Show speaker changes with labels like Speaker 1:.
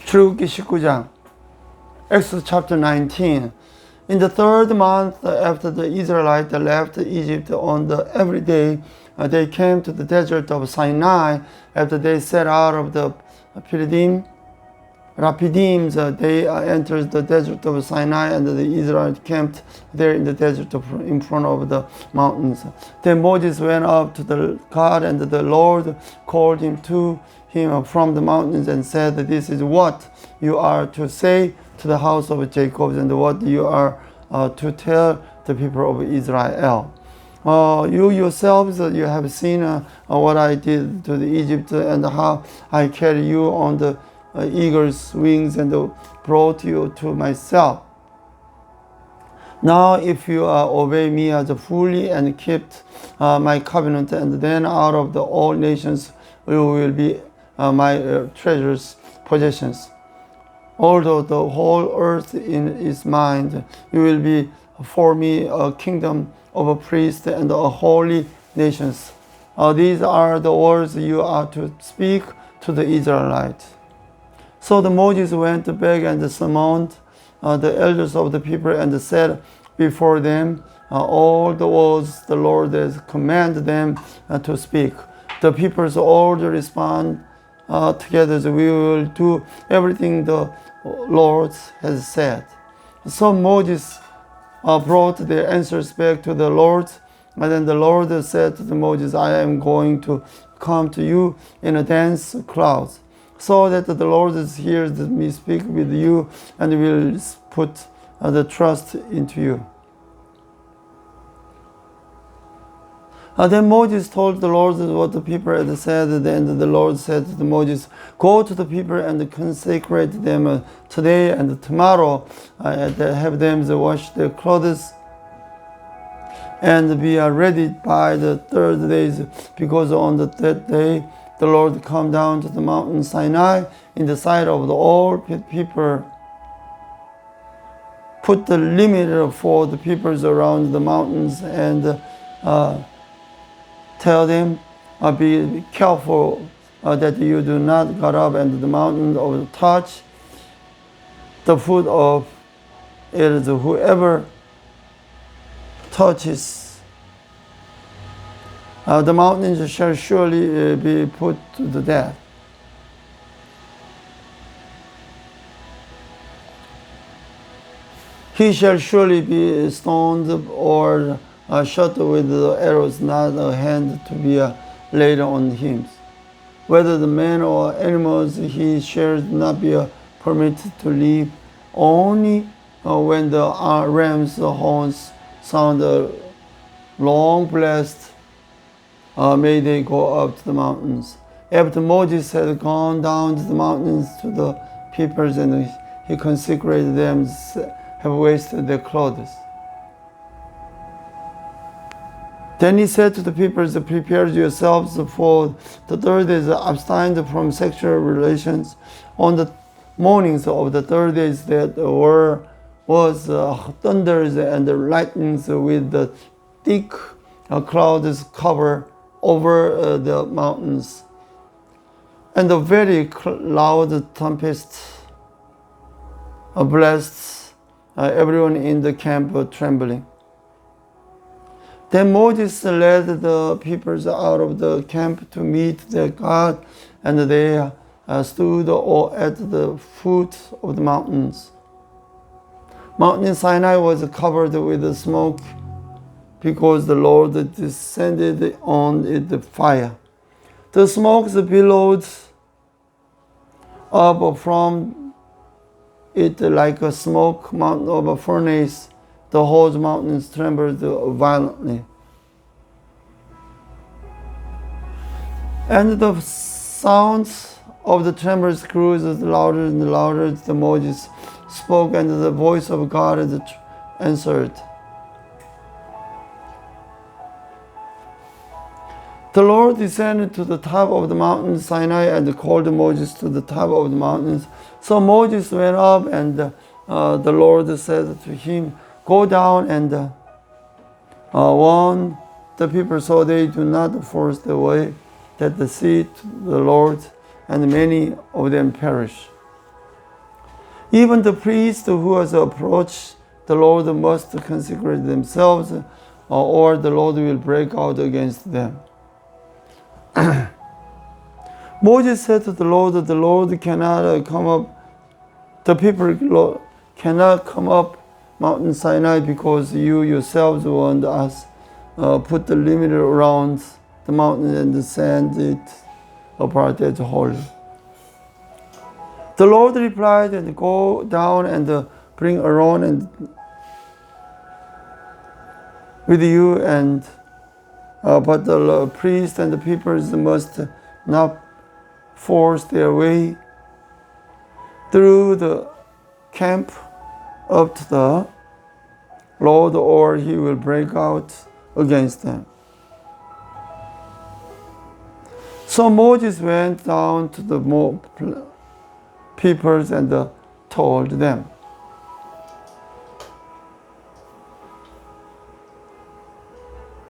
Speaker 1: 출애굽기 19장. Exodus chapter 19. In the third month after the Israelites left Egypt, on the every day they came to the desert of Sinai. After they set out of the Rapidim, they entered the desert of Sinai, and the Israelites camped there in the desert in front of the mountains. Then Moses went up to the God, and the Lord called him to him from the mountains and said, "This is what you are to say to the house of Jacob, and what you are to tell the people of Israel. You yourselves, you have seen what I did to the Egypt, and how I carried you on the eagle's wings and brought you to myself. Now if you obey me as fully and keep my covenant, and then out of the all nations you will be my treasures possessions. Although the whole earth is mine, you will be for me a kingdom of priests and a holy nations. These are the words you are to speak to the Israelites." So the Moses went back and summoned the elders of the people and said before them all the words the Lord has commanded them to speak. The people's all respond together, "We will do everything the Lord has said." So Moses brought their answers back to the Lord, and then the Lord said to Moses, "I am going to come to you in a dense cloud, so that the Lord hears me speak with you and will put the trust into you." Then Moses told the Lord what the people had said. Then the Lord said to Moses, "Go to the people and consecrate them today and tomorrow, and have them wash their clothes and be ready by the third day, because on that day the Lord come down to the mountain Sinai in the sight of the all people. Put the limit for the peoples around the mountains and tell them, be careful that you do not go up and the mountain or touch the foot of it. Whoever touches the mountains shall surely be put to the death." He shall surely be stoned or shot with the arrows, not a hand to be laid on him. Whether the man or animals, he shall not be permitted to leave. Only when the ram's horns sound a long blast, may they go up to the mountains. After Moses had gone down to the mountains to the peoples, and he consecrated them, have wasted their clothes. Then he said to the people, "Prepare yourselves for the third day, abstain from sexual relations. On the mornings of the third days that was thunders and lightnings with the thick clouds cover over the mountains, and a very loud tempest blasts everyone in the camp trembling." Then Moses led the people out of the camp to meet their God, and they stood at the foot of the mountains. Mountain Sinai was covered with smoke because the Lord descended on it the fire. The smoke billowed up from it like a smoke mountain of a furnace. The whole mountains trembled violently. And the sounds of the tremors grew louder and louder. The Moses spoke, and the voice of God answered. The Lord descended to the top of the mountain Sinai and called Moses to the top of the mountains. So Moses went up, and the Lord said to him, "Go down and warn the people so they do not force their way, that they see the Lord, and many of them perish." Even the priests who has approached the Lord must consecrate themselves, or the Lord will break out against them. Moses said to the Lord cannot come up, the people cannot come up Mountain Sinai because you yourselves warned us, put the limit around the mountain and send it apart as holy. The Lord replied, "And go down and bring Aaron and with you, and but the priests and the people must not force their way through the camp up to the Lord, or he will break out against them." So Moses went down to the peoples and told them.